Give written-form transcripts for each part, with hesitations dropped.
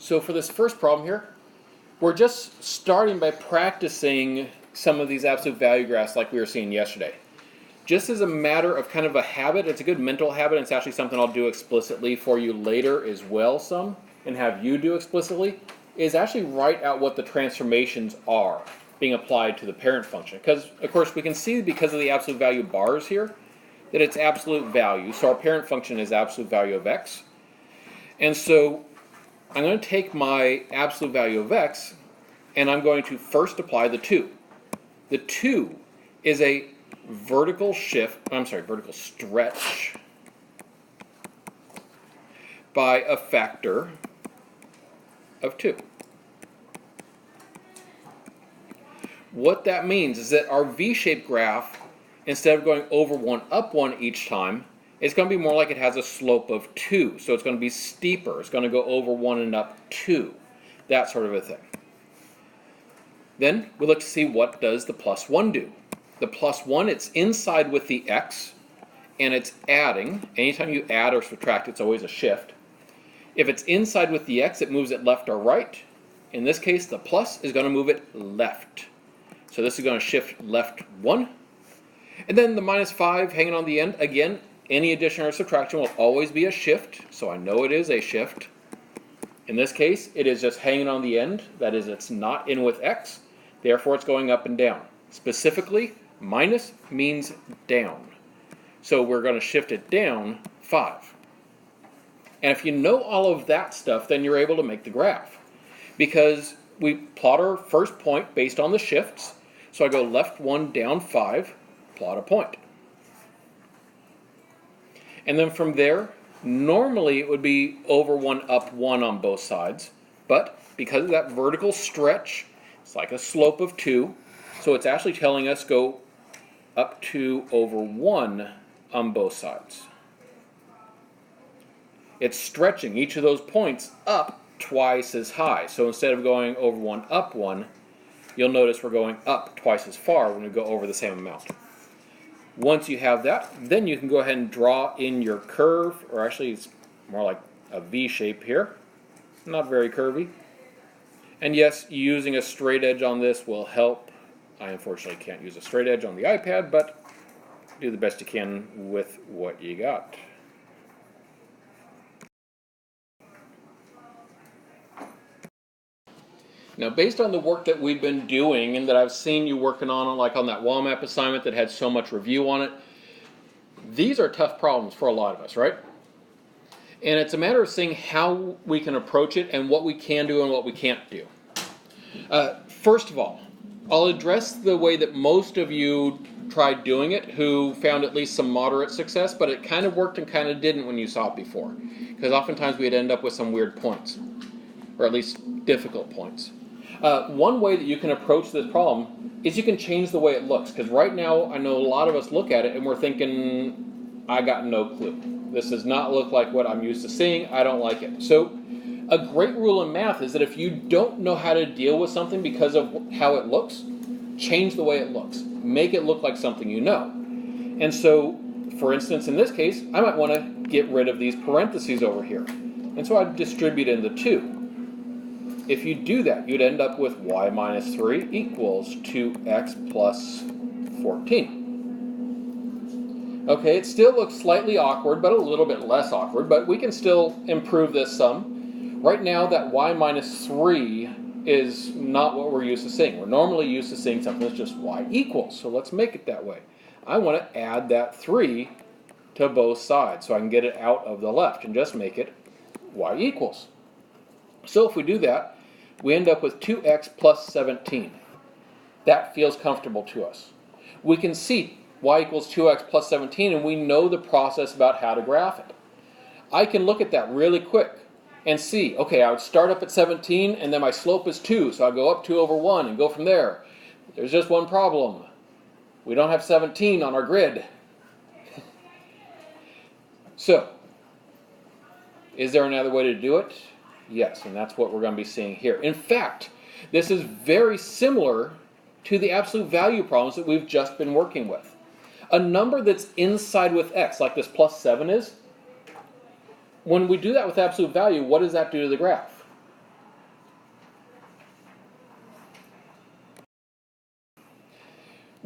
So for this first problem here, we're just starting by practicing some of these absolute value graphs like we were seeing yesterday. Just as a matter of kind of a habit, it's a good mental habit, and it's actually something I'll do explicitly for you later as well some, and have you do explicitly, is actually write out what the transformations are being applied to the parent function. Because, of course, we can see because of the absolute value bars here, that it's absolute value. So our parent function is absolute value of x. And so I'm going to take my absolute value of x, and I'm going to first apply the 2. The 2 is a vertical stretch by a factor of 2. What that means is that our V-shaped graph, instead of going over 1, up 1 each time, it's going to be more like it has a slope of 2. So it's going to be steeper. It's going to go over 1 and up 2. That sort of a thing. Then we look to see what does the plus 1 do. The plus 1, it's inside with the x, and it's adding. Anytime you add or subtract, it's always a shift. If it's inside with the x, it moves it left or right. In this case, the plus is going to move it left. So this is going to shift left 1. And then the minus 5 hanging on the end. Again, any addition or subtraction will always be a shift, so I know it is a shift. In this case, it is just hanging on the end. That is, it's not in with x. Therefore, it's going up and down. Specifically, minus means down. So we're going to shift it down 5. And if you know all of that stuff, then you're able to make the graph. Because we plot our first point based on the shifts. So I go left 1, down 5, plot a point. And then from there, normally it would be over 1, up 1 on both sides. But because of that vertical stretch, it's like a slope of 2. So it's actually telling us go up 2 over 1 on both sides. It's stretching each of those points up twice as high. So instead of going over 1, up 1, you'll notice we're going up twice as far when we go over the same amount. Once you have that, then you can go ahead and draw in your curve, or actually it's more like a V shape here. Not very curvy. And yes, using a straight edge on this will help. I unfortunately can't use a straight edge on the iPad, but do the best you can with what you got. Now, based on the work that we've been doing and that I've seen you working on, like on that wall map assignment that had so much review on it, these are tough problems for a lot of us, right? And it's a matter of seeing how we can approach it and what we can do and what we can't do. First of all, I'll address the way that most of you tried doing it who found at least some moderate success, but it kind of worked and kind of didn't when you saw it before. Because oftentimes we'd end up with some weird points, or at least difficult points. One way that you can approach this problem is you can change the way it looks. Because right now, I know a lot of us look at it and we're thinking, I got no clue. This does not look like what I'm used to seeing. I don't like it. So a great rule in math is that if you don't know how to deal with something because of how it looks, change the way it looks. Make it look like something you know. And so, for instance, in this case, I might want to get rid of these parentheses over here. And so I'd distribute in the 2. If you do that, you'd end up with y minus 3 equals 2x plus 14. Okay, it still looks slightly awkward, but a little bit less awkward, but we can still improve this some. Right now, that y minus 3 is not what we're used to seeing. We're normally used to seeing something that's just y equals, so let's make it that way. I want to add that 3 to both sides so I can get it out of the left and just make it y equals. So if we do that, we end up with 2x plus 17. That feels comfortable to us. We can see y equals 2x plus 17, and we know the process about how to graph it. I can look at that really quick and see, okay, I would start up at 17, and then my slope is 2, so I'll go up 2 over 1 and go from there. There's just one problem. We don't have 17 on our grid. So, is there another way to do it? Yes, and that's what we're going to be seeing here. In fact, this is very similar to the absolute value problems that we've just been working with. A number that's inside with x, like this plus 7 is, when we do that with absolute value, what does that do to the graph?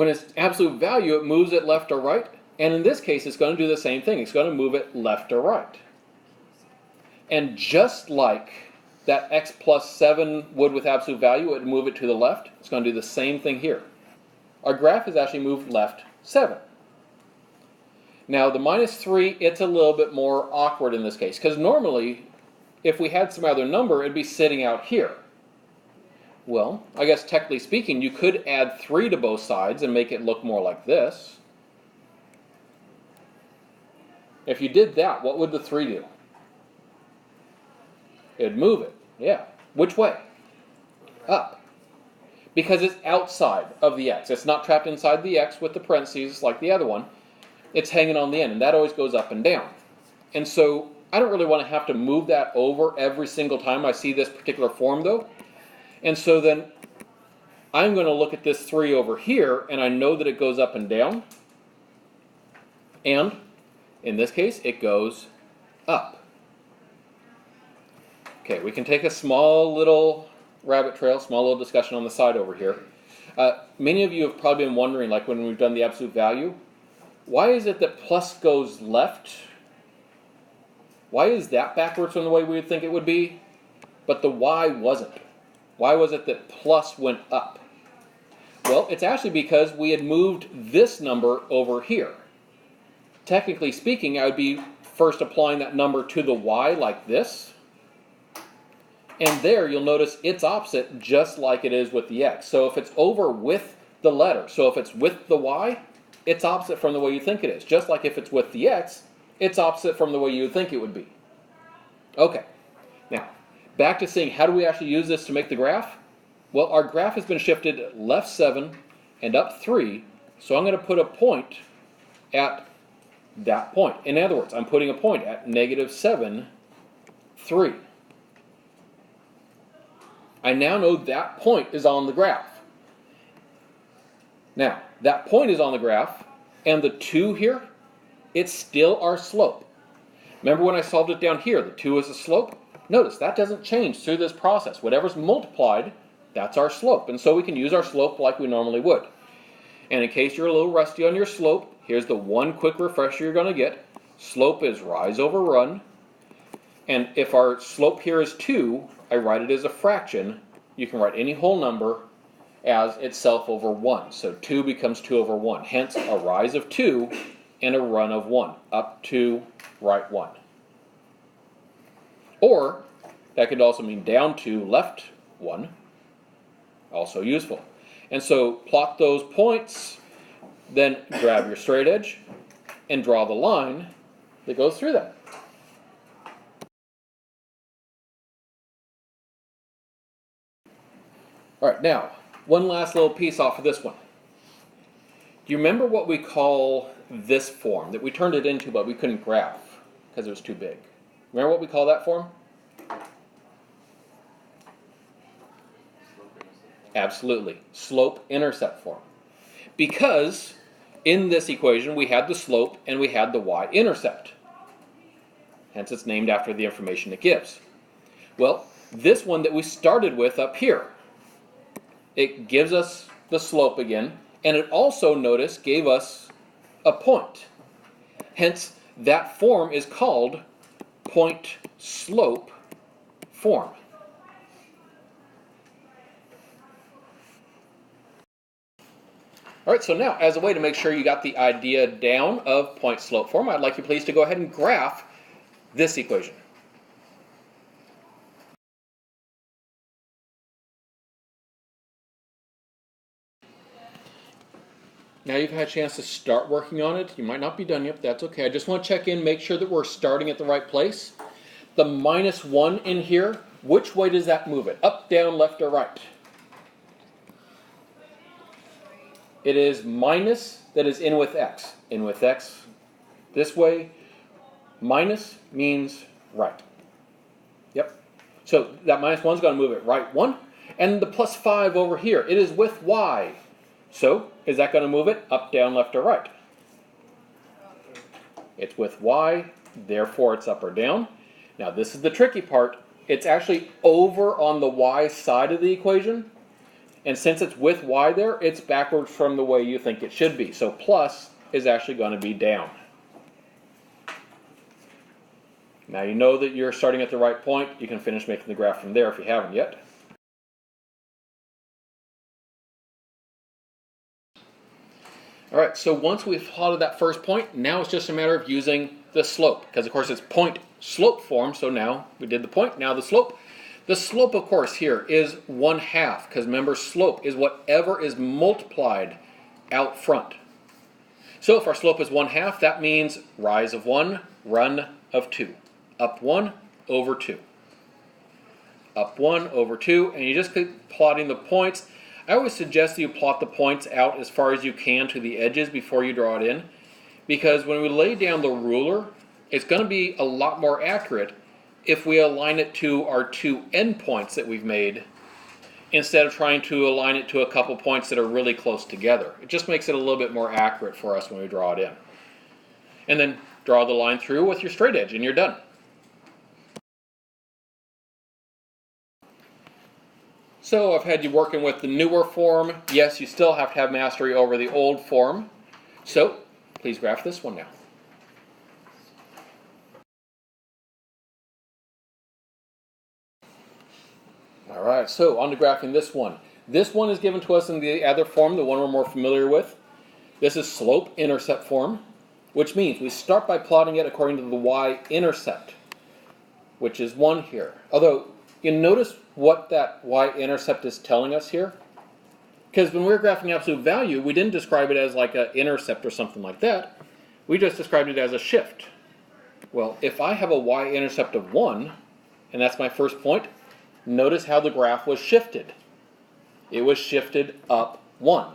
when it's absolute value, it moves it left or right. And in this case, it's going to do the same thing. It's going to move it left or right. And just like that x plus 7 would with absolute value, it would move it to the left. It's going to do the same thing here. Our graph has actually moved left 7. Now the minus 3, it's a little bit more awkward in this case, because normally, if we had some other number, it'd be sitting out here. Well, I guess technically speaking, you could add 3 to both sides and make it look more like this. If you did that, what would the 3 do? It'd move it, yeah. Which way? Up. Because it's outside of the x. It's not trapped inside the x with the parentheses like the other one. It's hanging on the end, and that always goes up and down. And so I don't really want to have to move that over every single time I see this particular form, though. And so then I'm going to look at this 3 over here, and I know that it goes up and down. And in this case, it goes up. Okay, we can take a small little rabbit trail, small little discussion on the side over here. Many of you have probably been wondering, like when we've done the absolute value, why is it that plus goes left? Why is that backwards from the way we would think it would be, but the y wasn't? Why was it that plus went up? Well, it's actually because we had moved this number over here. Technically speaking, I would be first applying that number to the y like this. And there you'll notice it's opposite just like it is with the x. So if it's over with the letter, so if it's with the y, it's opposite from the way you think it is. Just like if it's with the x, it's opposite from the way you would think it would be. Okay, now back to seeing how do we actually use this to make the graph? Well, our graph has been shifted left 7 and up 3, so I'm going to put a point at that point. In other words, I'm putting a point at -7, 3. I now know that point is on the graph. Now, that point is on the graph, and the 2 here, it's still our slope. Remember when I solved it down here, the 2 is the slope? Notice that doesn't change through this process. Whatever's multiplied, that's our slope. And so we can use our slope like we normally would. And in case you're a little rusty on your slope, here's the one quick refresher you're going to get. Slope is rise over run. And if our slope here is 2, I write it as a fraction. You can write any whole number as itself over 1. So 2 becomes 2 over 1. Hence a rise of 2 and a run of 1. Up 2, right 1. Or that could also mean down 2, left 1. Also useful. And so plot those points, then grab your straight edge and draw the line that goes through that. All right, now, one last little piece off of this one. Do you remember what we call this form that we turned it into but we couldn't graph because it was too big? Remember what we call that form? Absolutely, slope-intercept form. Because in this equation we had the slope and we had the y-intercept. Hence it's named after the information it gives. Well, this one that we started with up here, it gives us the slope again, and it also, notice, gave us a point. Hence, that form is called point-slope form. All right, so now, as a way to make sure you got the idea down of point-slope form, I'd like you please to go ahead and graph this equation. Now you've had a chance to start working on it. You might not be done yet, but that's okay. I just want to check in, make sure that we're starting at the right place. The -1 in here, which way does that move it? Up, down, left, or right? It is minus that is in with x. In with x this way. Minus means right. Yep. So that -1 is going to move it right 1. And the +5 over here, it is with y. So, is that going to move it up, down, left, or right? It's with y, therefore it's up or down. Now this is the tricky part. It's actually over on the y side of the equation. And since it's with y there, it's backwards from the way you think it should be. So plus is actually going to be down. Now you know that you're starting at the right point. You can finish making the graph from there if you haven't yet. All right, so once we've plotted that first point, now it's just a matter of using the slope, because of course it's point-slope form, so now we did the point, now the slope. The slope, of course, here is 1/2, because remember, slope is whatever is multiplied out front. So if our slope is 1/2, that means rise of 1, run of 2. Up 1 over 2. Up 1 over 2, and you just keep plotting the points. I always suggest that you plot the points out as far as you can to the edges before you draw it in, because when we lay down the ruler, it's going to be a lot more accurate if we align it to our two endpoints that we've made instead of trying to align it to a couple points that are really close together. It just makes it a little bit more accurate for us when we draw it in. And then draw the line through with your straight edge and you're done. So I've had you working with the newer form. Yes, you still have to have mastery over the old form. So please graph this one now. All right, so on to graphing this one. This one is given to us in the other form, the one we're more familiar with. This is slope-intercept form, which means we start by plotting it according to the y-intercept, which is 1 here. Although, you notice what that y-intercept is telling us here? Because when we were graphing absolute value, we didn't describe it as like an intercept or something like that. We just described it as a shift. Well, if I have a y-intercept of 1, and that's my first point, notice how the graph was shifted. It was shifted up 1.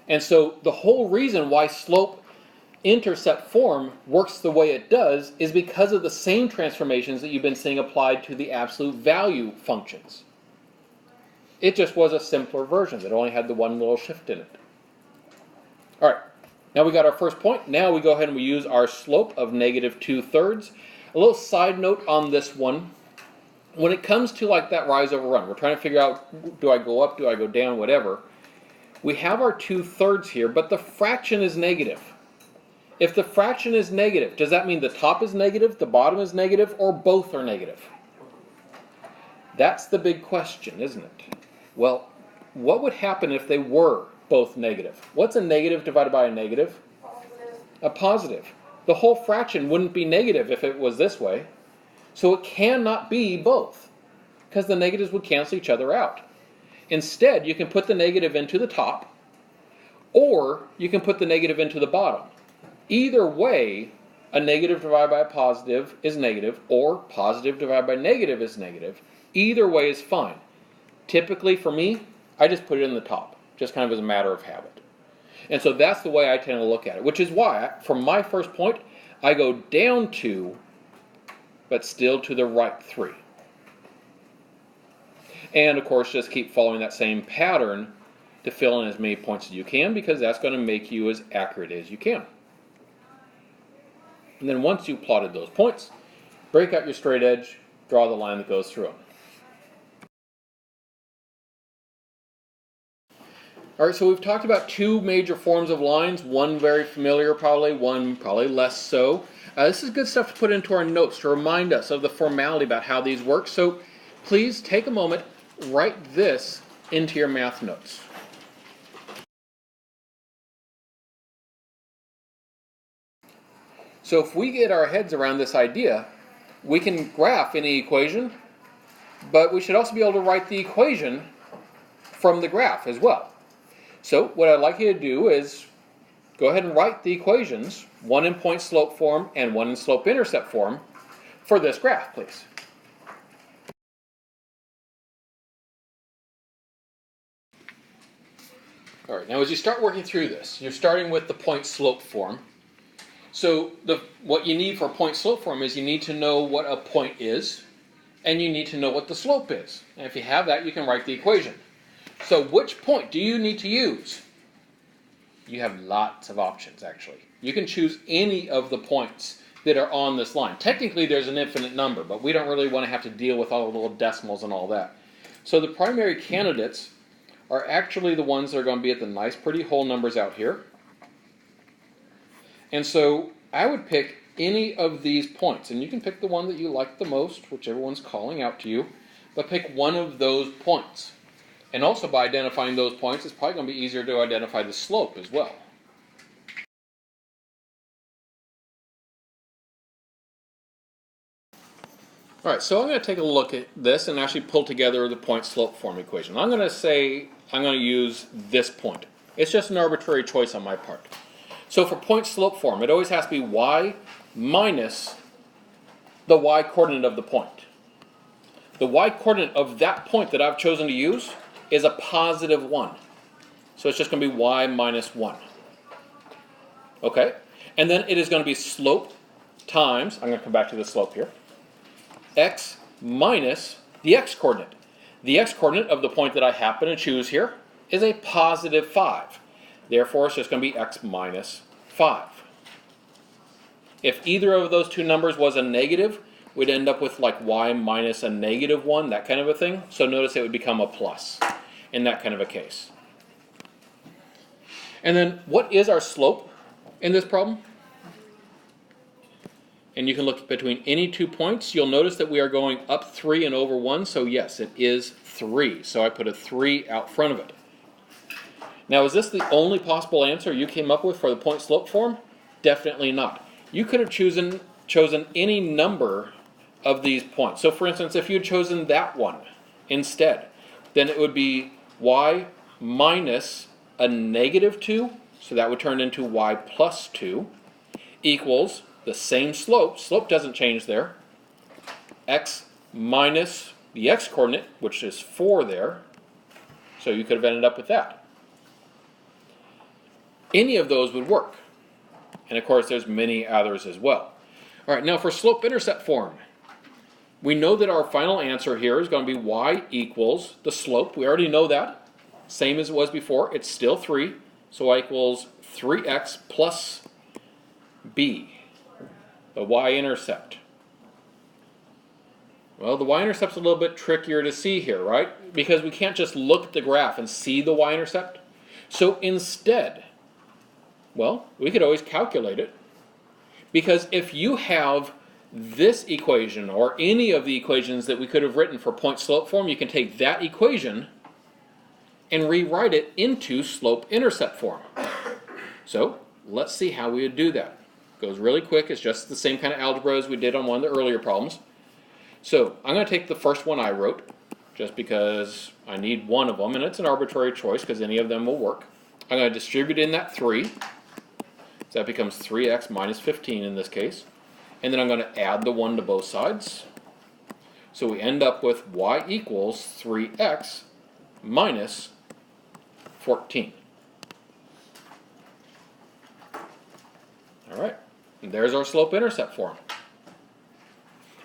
And so the whole reason why slope-intercept form works the way it does is because of the same transformations that you've been seeing applied to the absolute value functions. It just was a simpler version that only had the one little shift in it. All right, now we got our first point. Now we go ahead and we use our slope of -2/3. A little side note on this one. When it comes to like that rise over run, we're trying to figure out, do I go up, do I go down, whatever. We have our 2/3 here, but the fraction is negative. If the fraction is negative, does that mean the top is negative, the bottom is negative, or both are negative? That's the big question, isn't it? Well, what would happen if they were both negative? What's a negative divided by a negative? Positive. A positive. The whole fraction wouldn't be negative if it was this way. So it cannot be both, because the negatives would cancel each other out. Instead, you can put the negative into the top, or you can put the negative into the bottom. Either way, a negative divided by a positive is negative, or positive divided by negative is negative. Either way is fine. Typically, for me, I just put it in the top, just kind of as a matter of habit. And so that's the way I tend to look at it, which is why, from my first point, I go down 2, but still to the right 3. And of course, just keep following that same pattern to fill in as many points as you can, because that's going to make you as accurate as you can. And then once you've plotted those points, break out your straight edge, draw the line that goes through them. All right, so we've talked about two major forms of lines, one very familiar probably, one probably less so. This is good stuff to put into our notes to remind us of the formality about how these work. So please take a moment, write this into your math notes. So if we get our heads around this idea, we can graph any equation, but we should also be able to write the equation from the graph as well. So what I'd like you to do is go ahead and write the equations, one in point slope form and one in slope intercept form, for this graph, please. All right, now as you start working through this, you're starting with the point slope form. So what you need for a point slope form is you need to know what a point is, and you need to know what the slope is. And if you have that, you can write the equation. So which point do you need to use? You have lots of options, actually. You can choose any of the points that are on this line. Technically, there's an infinite number, but we don't really want to have to deal with all the little decimals and all that. So the primary candidates are actually the ones that are going to be at the nice pretty whole numbers out here. And so I would pick any of these points, and you can pick the one that you like the most, whichever one's calling out to you, but pick one of those points. And also by identifying those points, it's probably going to be easier to identify the slope as well. All right, so I'm going to take a look at this and actually pull together the point-slope form equation. I'm going to say I'm going to use this point. It's just an arbitrary choice on my part. So for point-slope form, it always has to be y minus the y-coordinate of the point. The y-coordinate of that point that I've chosen to use is a positive 1. So it's just going to be y minus 1. Okay? And then it is going to be slope times, I'm going to come back to the slope here, x minus the x-coordinate. The x-coordinate of the point that I happen to choose here is a positive 5. Therefore, it's just going to be x minus 5. If either of those two numbers was a negative, we'd end up with like y minus a negative 1, that kind of a thing. So notice it would become a plus in that kind of a case. And then what is our slope in this problem? And you can look between any 2 points. You'll notice that we are going up 3 and over 1. So yes, it is 3. So I put a 3 out front of it. Now, is this the only possible answer you came up with for the point-slope form? Definitely not. You could have chosen any number of these points. So for instance, if you had chosen that one instead, then it would be y minus a negative 2, so that would turn into y plus 2, equals the same slope. Slope doesn't change there. X minus the x-coordinate, which is 4 there. So you could have ended up with that. Any of those would work. And of course, there's many others as well. All right, now for slope-intercept form, we know that our final answer here is going to be y equals the slope. We already know that. Same as it was before. It's still 3. So y equals 3x plus b, the y-intercept. Well, the y-intercept's a little bit trickier to see here, right? Because we can't just look at the graph and see the y-intercept. So instead, well, we could always calculate it. Because if you have this equation, or any of the equations that we could have written for point-slope form, you can take that equation and rewrite it into slope-intercept form. So let's see how we would do that. It goes really quick. It's just the same kind of algebra as we did on one of the earlier problems. So I'm going to take the first one I wrote, just because I need one of them, and it's an arbitrary choice because any of them will work. I'm going to distribute in that 3. So that becomes 3x minus 15 in this case. And then I'm going to add the 1 to both sides. So we end up with y equals 3x minus 14. All right, and there's our slope-intercept form.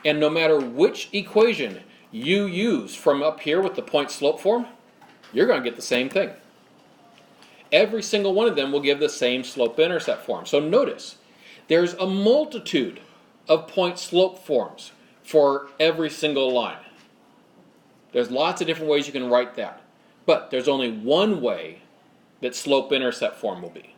And no matter which equation you use from up here with the point-slope form, you're going to get the same thing. Every single one of them will give the same slope-intercept form. So notice, there's a multitude of point-slope forms for every single line. There's lots of different ways you can write that. But there's only one way that slope-intercept form will be.